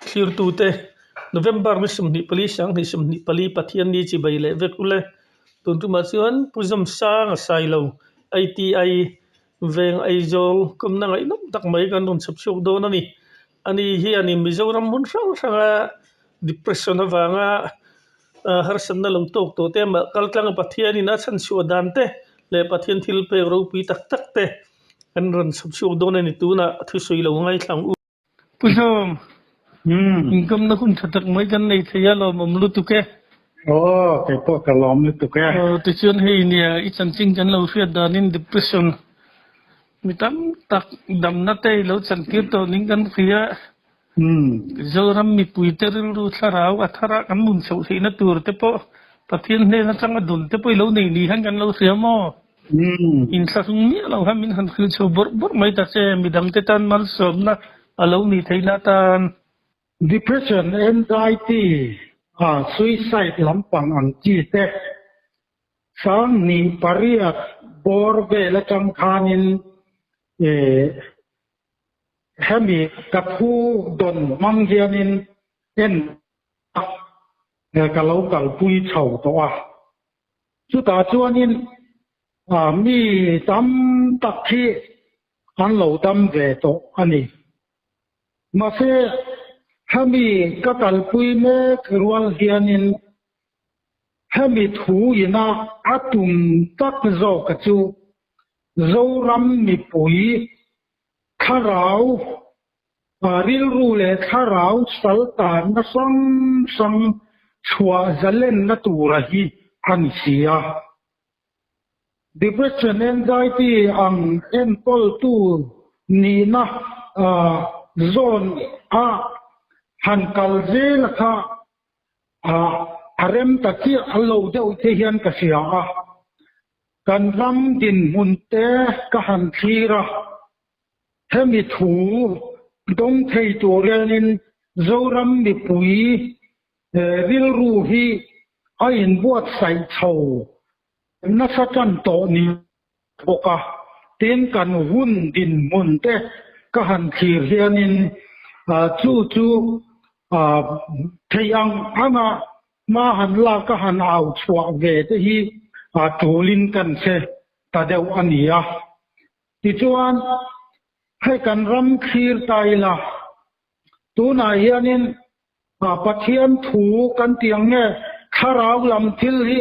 clear tu te November ni sumni pali sang ni sumni pali pathian ni chi bai le vekule tun tu ma chuan puzam sang a sai lo ITI veng aizol kumna ngai nom tak mai kan nun sap chuk do na ni ani hi ani mizoram mun sang sanga depression awanga har sanna long tok to te ma kaltlang pathian ina chan chu dan te le pathian thil pe ro pi tak tak te kan ron sap chuk do na ni tu na thu sui lo ngai thlang u puzam income na kun thatak mai kan nei thaya lo mamlu tu ke cái bộ cái lom này tụi cái ti chuan hei nia I chan ching kan lo fiat danin depression mi tam tak dam na te lo chan kir to ning kan khia zoram mi puiter ru tharau athara kan mun so sei na tur te po pathian ne na chang adun te po lo nei ni han kan lo sia mo in sa sung mi lo ham min han khil so bor bor mai ta se mi dang te tan mal som na alo ni theina tan depression anxiety suicide lampang ang chi te sang ni pariat bor ve la chang khanin hemi kaphu don mang hianin en kalau kal pui chau to chu ta chuanin mi tam tak khi an lo dam ve to ani ma se hemi ka kal pui me rual hianin hemi thu ina atum tak zo ka chu zoram mi pui kharau ril ru le kharau saltan na sang chua zalen na tura hi an sia depression anxiety ang entol tu ni na zone han kal zel kha arem taki allo deuh the hian ka sia kan ram din mun te ka han thira hemi thu dong thei turenin zoram mi pui ril ru hi a in buat sai chho na sa chan to ni boka ten kan hun din mun te ka han thir hianin chu thei anga ma han la ka han au chwa ve te hi tulin kan se ta deuh ania ti chuan hay kan ram khir tai la tu na hianin pathian thu kan tiang nge kharau lam thil hi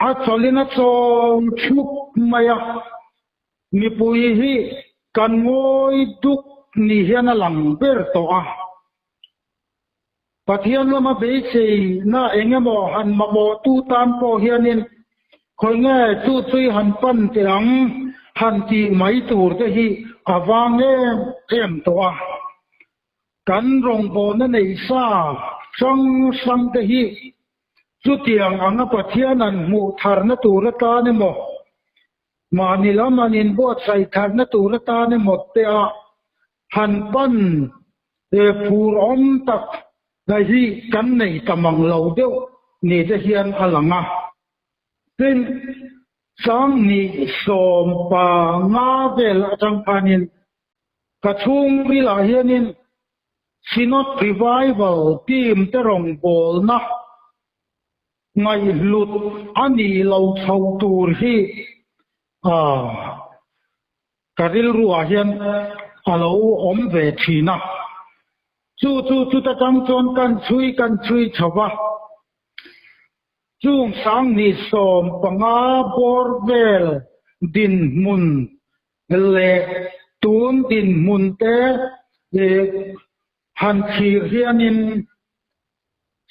a cholina chom thuk maya mi pui hi kan ngoi duk ni hian a lang ber to pathian lama be sei na engemaw han mamo tu tam po hianin khoi nge chu chui han pan tiang han ti mai tur te hi awange em to kan rong bo na nei sa sang te hi chu tiang anga pathian an mu thar na tur ta ne mo mani lamanin bo sai thar na tur ta ne mo te han pan phur om tak la hi kan nei tamang lo deuh ni te hian alanga tin sang ni som pa nga vel atang panin kachung ri la hianin sinot revival team te rong bol na ngai lut ani lo chho tur hi karil ruwa hian alo om ve thina chu ta tang chon kan chui chawa chung sang ni som panga bor vel din mun le tun din mun te han khir hianin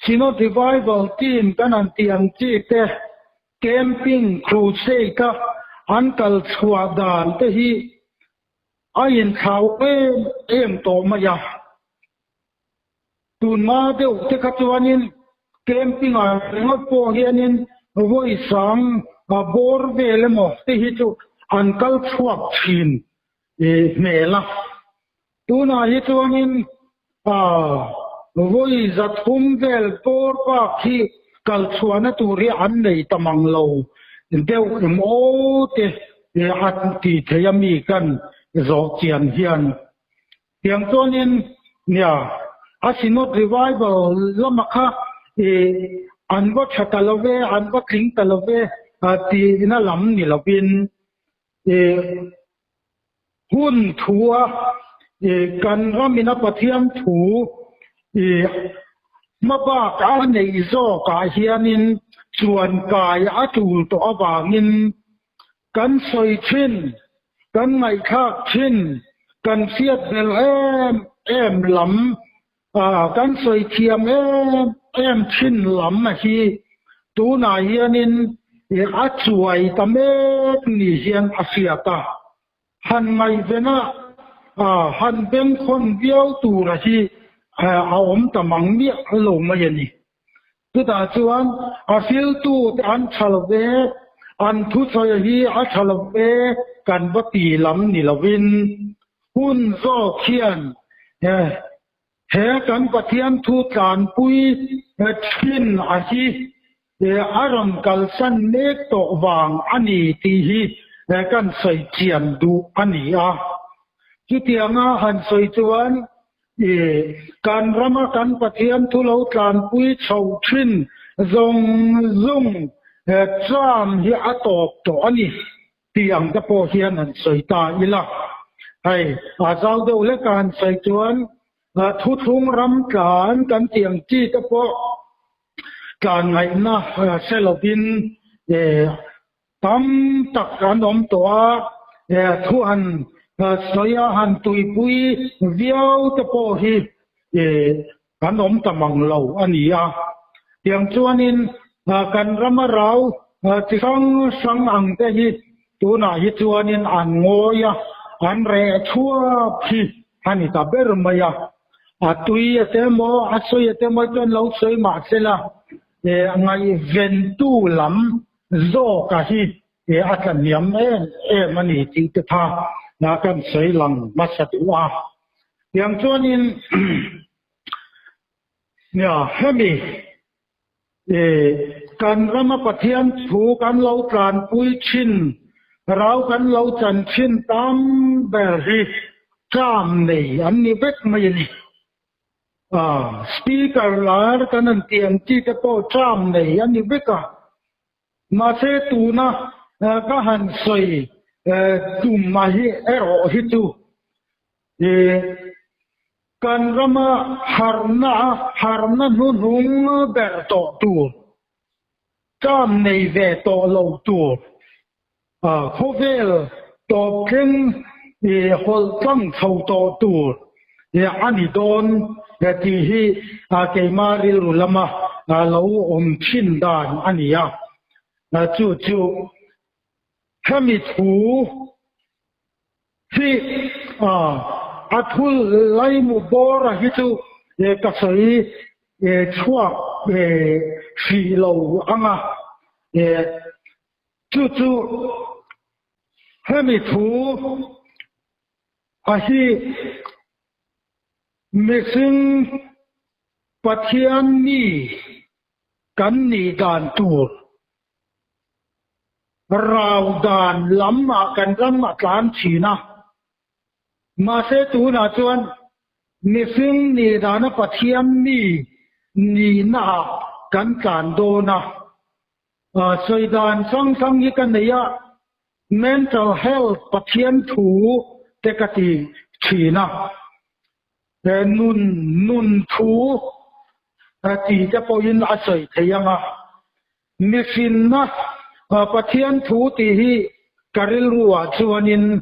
sino revival team kan an tiang chi te camping crusade ka an kal chhuwa dan te hi ain khau em to maya tun ma deuh te kha chuanin camping ngot po hianin voi sang bor vele mo te hi chu an kal chuak thin mela tuna hi chuanin voi zathum vel por pa khi kal chuana turi an nei tamang lo deuh mo te hat ti theyami kan zo chian hian tiang chuanin nia asinot revival lamaka angot chatalove angot ling talove ti na lam ni lovin hun thua kan ramina pathiam thu maba ka nei zo ka hianin chuan kai atul to awangin kan soi thin kan ngai khak thin kan siat bel em lam kan soi thiam em thin lam ma hi tu na hianin a chuai tamek ni hian asiata han ngai vena han beng khon viau tu ra hi a om tamang mi lo ma yani tu ta chuan a fil tu an chalve an thu choi hi a chalve kan bati lam ni lovin hun zo khian he kan pathian thu tlan pui thin a hi aram kal san nek to wang ani ti hi kan sai chiam du ani a chu tianga han soi chuan kan rama kan pathian thu lo tlan pui chho thin zong zung cham hi atop to ani tiang ta po hian an soi ta ila hai a zau do le kan sai chuan thu thung ram kan tiang chi ta po kan ngai na selobin tam tak kan om to thu an soya han tui pui viau ta po hi kan om tamang lo ani a tiang chuanin kan rama rau chi sang ang te hi tu na hi chuanin an ngoya an re thua phi hani ta ber maya a tui te mo a soi te mo ton lo soi ma sela ngai ven tu lam zo ka hi atan yam mani ti te tha na kan sei lang masat wa yang chuanin nya hemi kan rama pathian thu kan lo tlan pui chin rau kan lo chan chin tam ber hi cham nei an ni bek mai ni speaker lar kan an tiang chi te po cham nei an ni beka ma se tu na ka han soi tu ma hi ero hi tu kan rama harna nu nung ber to tu cham nei ve to lo tu khovel to ken hol tang thau to tu ani don ti hi ke mari lama lo om chin dan ania chu hemi thu hi athul lai mu bora hi chu ka sai chua fi lo anga chu hemi thu hi missing pathian ni kan ni dan tur rau dan lamma kan lamma tlan china ma se tu na chuan missing ni dana pathian ni na kan tlan do na soi dan sang hi kan neya mental health pathian thu te ka ti china nun thu ti te po in a soi theyanga mission na pathian thu ti hi karil ruwa chuanin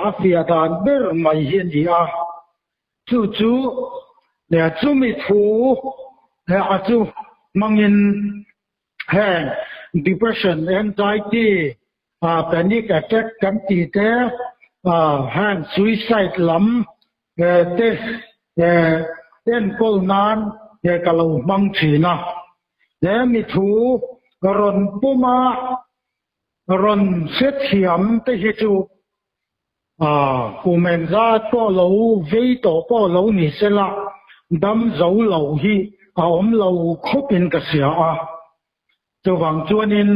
afia dan ber mai hian hi a chu mi thu a chu mangin depression anxiety panic attack kan ti te suicide lam te ten kol nan kalau mang china mi thu ron puma ron set hiam te hi chu kumen za to lo vei to po lo ni sela dam zo lo hi om lo khopin ka sia a chu wang chuanin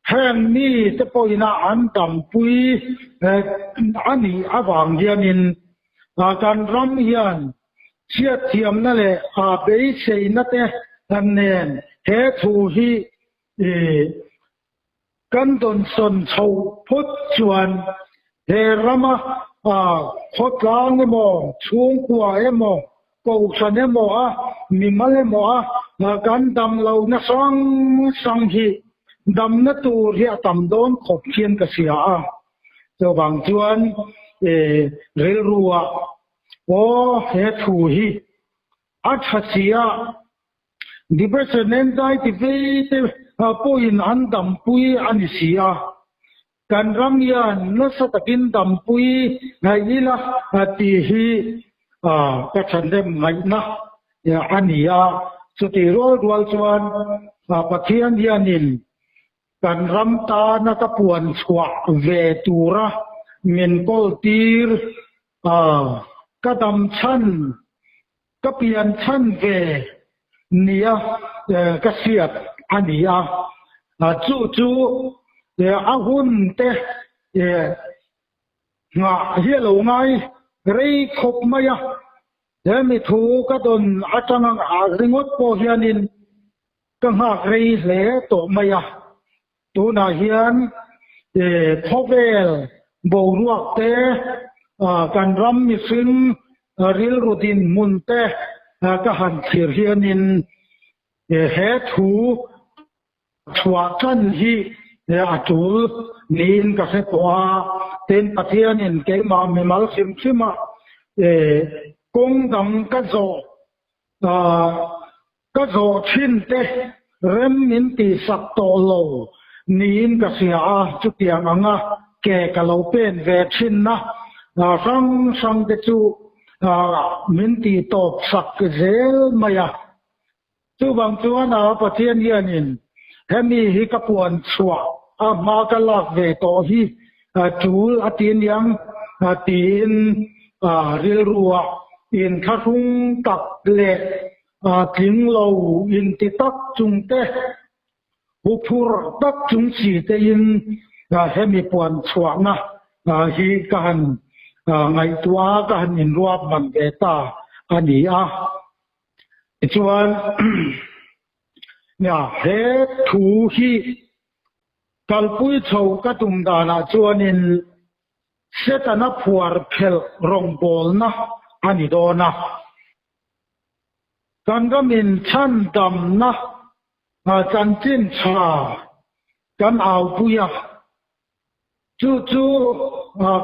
hang ni te po ina an tam pui ani awang hianin kan ram hian chia thiam na le be sei na te an nen he thu hi kan don son chou phut chuan he rama khot lang mo chung kwa emo ko san emo mi mal emo kan dam lo na sang hi dam na tu ria tam don khop khian ka sia cho bang chuan rel ruwa o he thu hi athasia depression anxiety ve po in an dam pui an sia kan ram yan na sa takin dam pui ngai ila ti hi ka chan dem ngai na ya ania chu ti rol chuan pathian hianin kan ram ta na ta puan chua ve tura min kol tir ka dam chan ka pian chan ve nia ka siat ania chu ahun te nga hielo ngai rei khop maya mi thu ka don atang ringot po hianin ka nga rei hle to maya tu na hian thovel bo ruak te kan ram mi sin ril rutin mun te ka han thir hianin he thu chua chan hi atul nin ka se toa ten pathian in ke ma me mal sim sima kong dang ka zo thin te rem min ti sak to lo nin ka sia chu tiang anga ke ka lo pen ve thin na sang te chu min ti top sak zel maya chu bang chuan pathian hianin hemi hi ka puan chua ma ka lak ve to hi chul atin yang tin ril ruwa in kharung tak le tling lo in ti tak chung te upur tak chung si te in hemi puan chua na hi kan ngai tua kan in ruap man ve ta ani chuan he thu hi kalpui chou ka tum dana chuanin setana phuar phel rong bol na ani dona kan gamin chan dam na chan chin cha kan au puya chu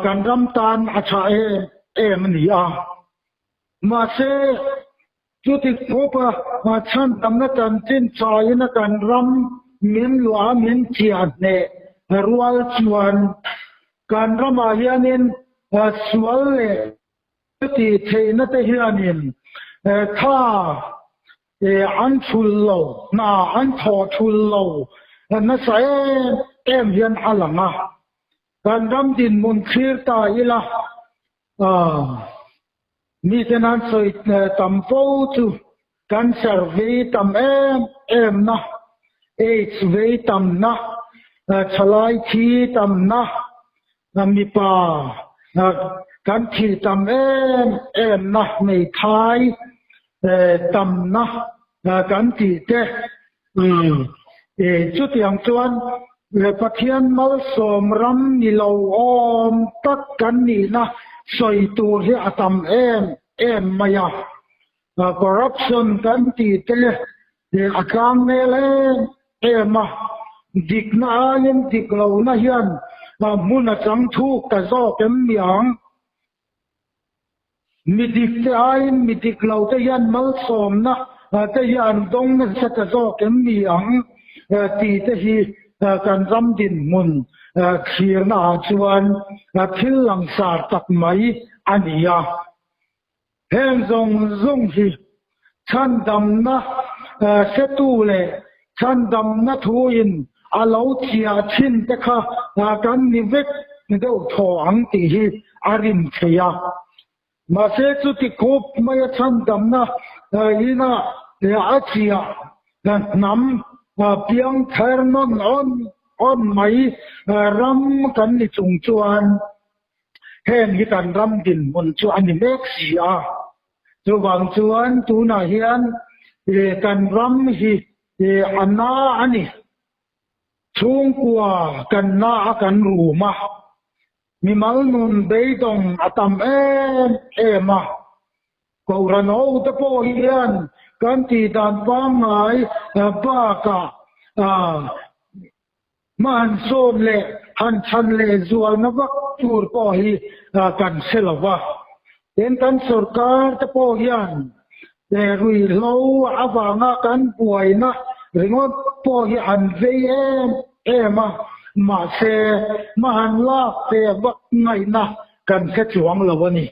kan ram tan acha em ni ma se chu ti khopa chan dam na chan chin cha ina kan ram min lua min chiat ne rual chuan kan rama hianin sual le ti theina te hianin tha an thul lo na an tho thul lo na sa em hian alanga kan ram din mun khir ta ila mi tenan soi tam fo chu kan survey tam em na AIDS ve tam na chalai thi tam na mi pa kan thi tam em na mei thai tam na kan ti te chu tiang chuan pathian mal som ram ni lo om tak kan ni na soi tur hi atam em maya corruption kan ti te akam mele ema dikna yen diklo na hian muna chang thu ka zo kem miang midik te ain midik lo te yan mal som na te yan dong na sa ka zo kem miang ti te hi kan ram din mun khir na chuan thil lang sar tak mai ania hen zong hi chan dam na setu le chan dam na thu in alo chia thin te kha kan ni vek ni do tho ang ti hi arin thea ma se chu ti kop mai chan dam na ina a chia nam piang ther non on mai ram kan ni chung chuan hen hi kan ram din mun chu ani mek sia chu wang chuan tu na hian kan ram hi anna ani chung kwa kan na kan ru ma mi mal nun beidong atam ema ko rano te po hian kan ti dan pa ngai ba ka man som le han chan le zual na vak tur po hi kan selawa den kan sarkar te po hian le rui lo awanga kan puai na ringot po hi an ve ema ma se man la te vak ngai na kan se chuang lawani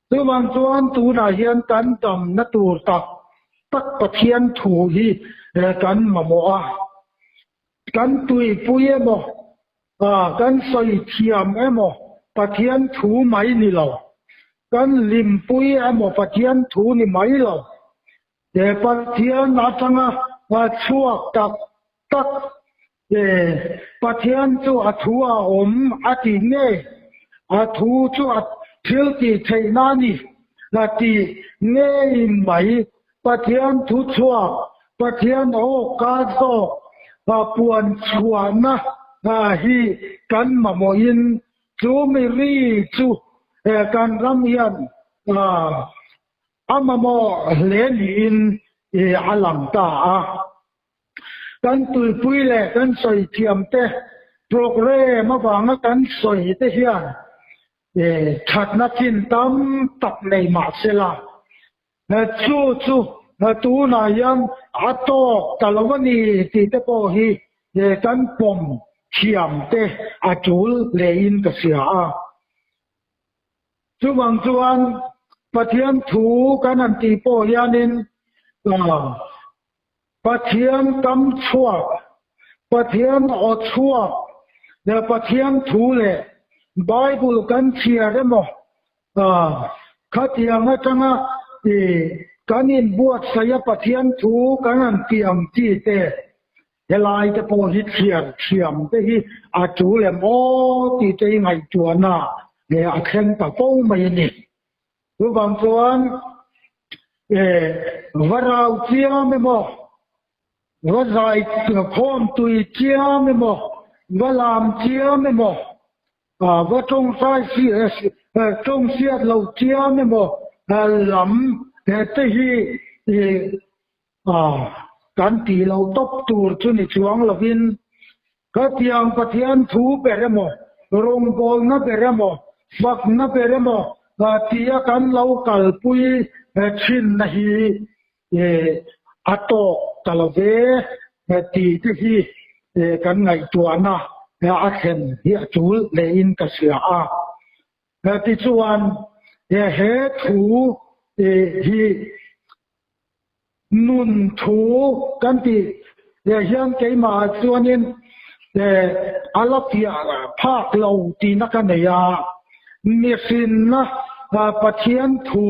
tu wang chuan tu na hian kan tam na tur tak pathian thu hi kan mamo a kan tui pui emo kan soi thiam emo pathian thu mai ni lo kan lim pui emo pathian thu ni mai lo de pathian atanga chuak tak pathian chu athua ati ne athu chu thil ti theina ni la ti ne mai pathian thu chuak pathian o ka zo puan chuana hi kan mamoin chu mi ri chu kan ram yan amamo lenin alam ta kan tui pui le kan soi thiam te program awanga kan soi te hian that na chin tam tak nei ma sela chu tu na yang ato talawani ti te po hi kan pom thiam te achul lein ka sia chu wang chuan pathian thu kan an ti po yanin pathian kam chuak pathian o chuak le pathian thu le bible kan chia remo khatiang atanga kanin buat saya pathian thu kanan tiam ti te helai te po hi thiam te hi a chu le mo ti te ngai chuana le a khen ta po mai ni ru bang chuan varau chia me mo vazai khom tui chia me mo valam chia me mo va trong sai si trong siat lo chia me mo lam te hi kan ti lo top tur chu ni chuang lovin ka tiang pathian thu peremo rong bol na peremo bak na peremo tia kan lo kal pui chin na hi ato talave ti te hi kan ngai tuana a khen hi chul le in ka sia ti chuan he thu hi nun thu kan ti hian ke ma chuanin alapia phak lo ti na kan ya ni sin na pathian thu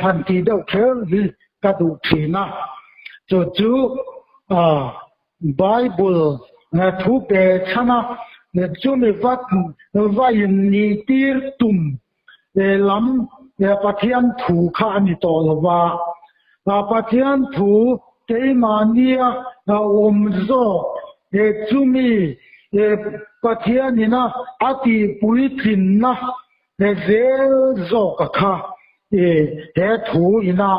han ti deuh thel hi ka du thina chu bible thu pe chana chu ni vat vai ni tir tum lam pathian thu kha ani to lawa pathian thu ke mania zo chumi pathian ina ati pui thin na zel zo ka kha he thu ina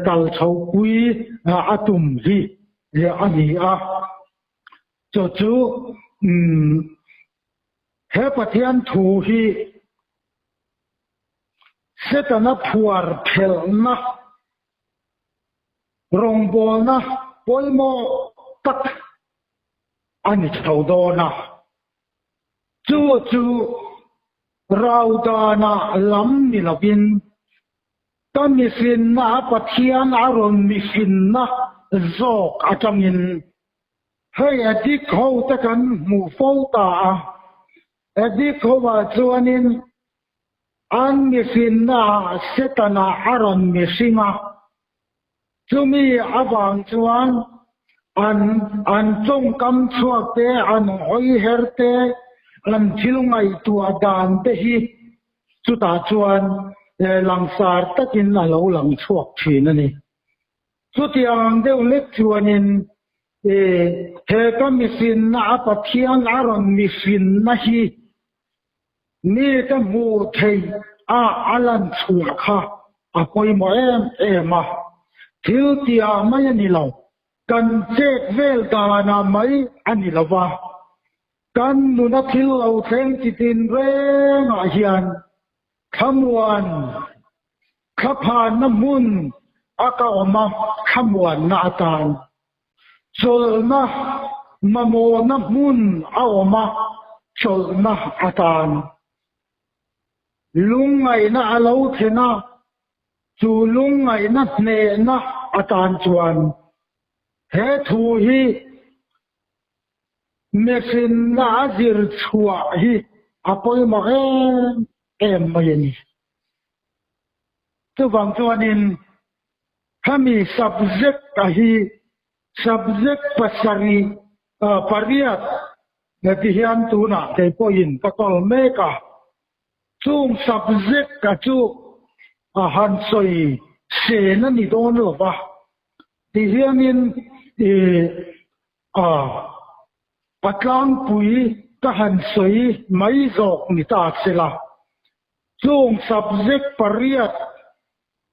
kal chau pui atum hi ani chu he pathian thu hi setana phuar phel na rong bol na polmo tak ani chaudona chu raudana lam ni lovin tami sin na pathian aron mi sin na zok atangin hey adik ho takan mu fauta adik ho wa chuanin an mi sin na setana aron mi singa chumi awang chuan an chong kam chuak te an hoi herte an thil ngai tu adan te hi chuta chuan langsar takin alo lang chuak thin ani chu tiang deuh lek chuanin he ka mifin na apathian aron mifin na hi ni ka mu thei alan chua kha apoi mo em thil tia mai ani lo kan chek vel ta na mai ani lova kan nu na thil lo thleng chitin reng a hian khamwan khaphan na mun aka oma khamwan na atan cholna mamo na mun a oma cholna atan lungai na alo thena chu lungai na hne na atan chuan he thu hi mesin na azir chua hi apoi ma em mai ni tu wang chuanin kami subject hi subject pasari pariat na tihian tu na te poin pakol meka chung subject ka chu han soi se na ni don lo ba tihianin patlang pui ka han soi mai zok ni ta sela chung subject pariat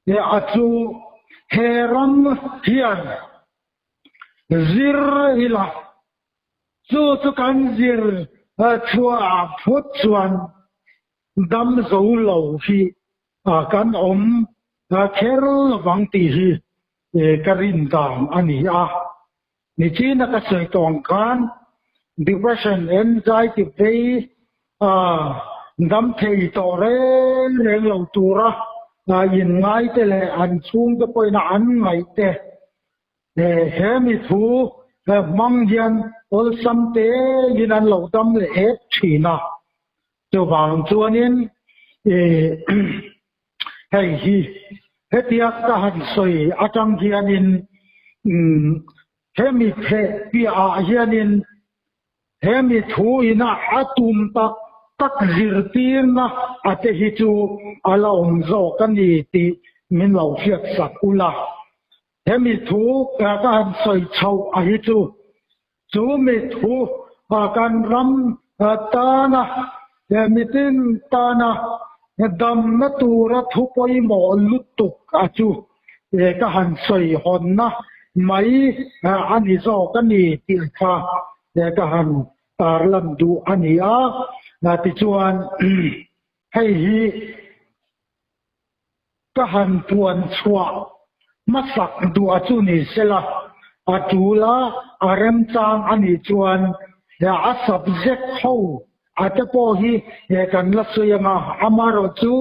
ne achu heram hian zir hila chu kan zir chua phut chuan dam zo lo hi kan om kher wang ti hi karin dam ani a ni china ka sei tong kan depression anxiety pay dam thei to reng lo tura yin ngai te le an chung te poina an ngai te he mi thu mang hian ol sam te yin an lo dam le et thina chu wang chuanin hei hi hetiak ta han soi atang hianin he mi the pi a hianin he mi thu ina atum tak zirtir na ate hi chu ala om zo kan ni ti min lo fiat sak ula he mi thu ka han soi chau a hi chu mi thu kan ram ta na he mi tin ta na dam na tu ra thu poi mo lutuk a chu ka han soi hon na mai ani zo kan ni ti kha ka han tar lam du ani a na ti chuan hei hi ka han puan chua masak du a chu ni sela a tula a rem chang ani chuan ya a subject ho a te po hi kan la suyama amaro chu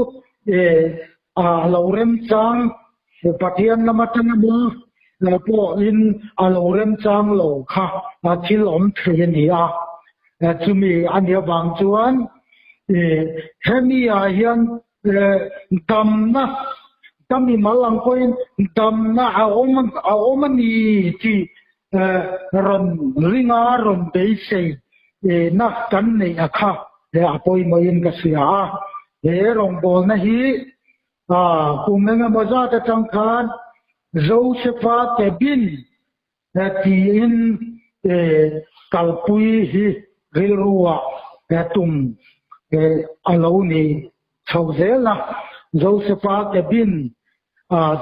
a lo rem chang pathian lamatan mo la po in a lo rem chang lo kha a thil om the ni a chumi ania wang chuan hemi a hian damna kami malang koin damna a omani ti ron ringa ron beisei na kan nei akha le apoi moin ka sia rong bol na hi kumenga moza ta changkhan Josepha Kebin ti in kalpui hi rilruwa tum aloni chawzela Josepha Kebin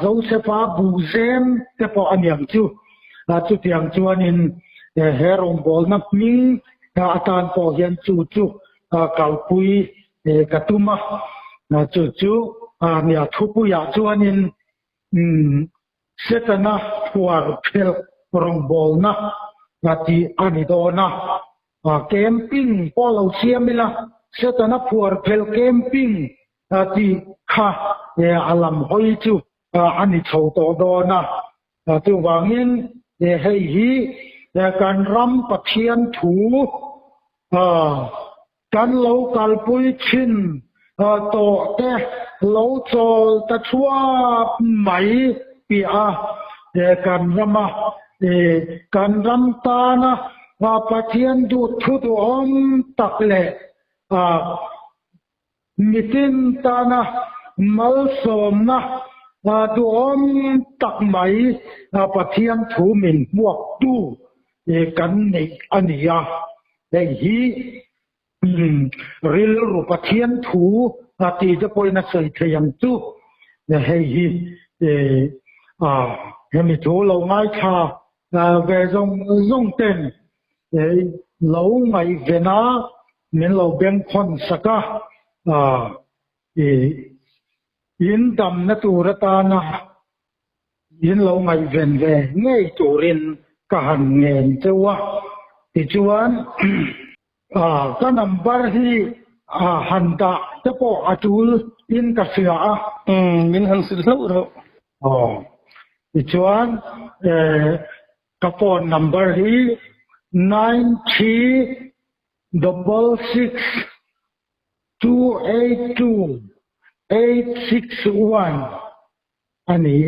Josepha Buzem te po anyam chu chu tiang chuanin herong bol na ming atan po hian chu kalpui katuma chu nia thupu ya chuanin setana puar phel rong bol na ti anidona camping polo siamila setana puar phel camping ti kha alam hoi chu ani chho to dona tu wangin hei hi kan ram pathian thu kan lo kalpui chin to te lo chol ta chua mai pi a kan rama kan ram ta na pathian du thu du om tak le mitin ta na mal som na tu om tak mai pathian thu min buak tu kan nei ania dei hi ril ru pathian thu ti te poina sei thayam tu hei hi hemi thu lo ngai tha về dòng tên lâu ngày về na mình lâu bên con saka yên đầm na tu ra ta na yên lâu ngày về ngay tu rin cả hàng ngàn châu thì chuan cái number hi hành ta cho bộ atul in cả sửa min han sil lo ro thì chuan cái phone number hi 9366282861 anh ấy